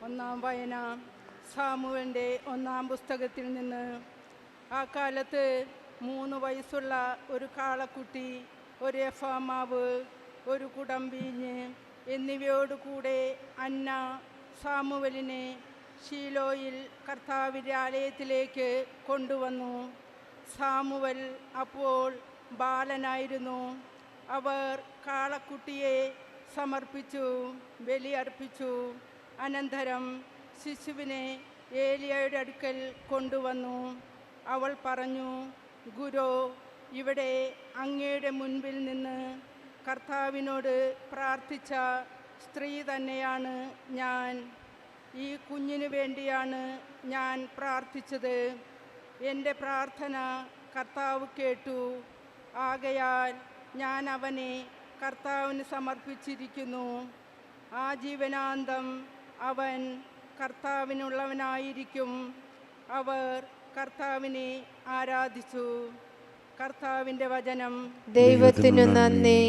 ഒന്നാം വായന സാമുവേലിൻ്റെ ഒന്നാം പുസ്തകത്തിൽ നിന്ന്. ആ കാലത്ത് 3 വയസ്സുള്ള ഒരു കാളക്കുട്ടി, ഒരു എഫാ മാവ്, ഒരു കുടം വീഞ്ഞ് എന്നിവയോടുകൂടെ അന്ന സാമുവേലിനെ ശീലോയിൽ കർത്താവിൻ്റെ ആലയത്തിലേക്ക് കൊണ്ടുവന്നു. സാമുവേൽ അപ്പോൾ ബാലനായിരുന്നു. അവർ കാളക്കുട്ടിയെ സമർപ്പിച്ചു, ബലിയർപ്പിച്ചു. അനന്തരം ശിശുവിനെ ഏലിയായുടെ അടുക്കൽ കൊണ്ടുവന്നു. അവൾ പറഞ്ഞു, ഗുരു, ഇവിടെ അങ്ങയുടെ മുൻപിൽ നിന്ന് കർത്താവിനോട് പ്രാർത്ഥിച്ച സ്ത്രീ തന്നെയാണ് ഞാൻ. ഈ കുഞ്ഞിനു വേണ്ടിയാണ് ഞാൻ പ്രാർത്ഥിച്ചത്. എൻ്റെ പ്രാർത്ഥന കർത്താവ് കേട്ടു. ആകയാൽ ഞാൻ അവനെ കർത്താവിന് സമർപ്പിച്ചിരിക്കുന്നു. ആജീവനാന്തം അവൻ കർത്താവിനുള്ളവനായിരിക്കും. അവർ കർത്താവിനെ ആരാധിച്ചു. കർത്താവിൻ്റെ വചനം. ദൈവത്തിനു നന്ദി.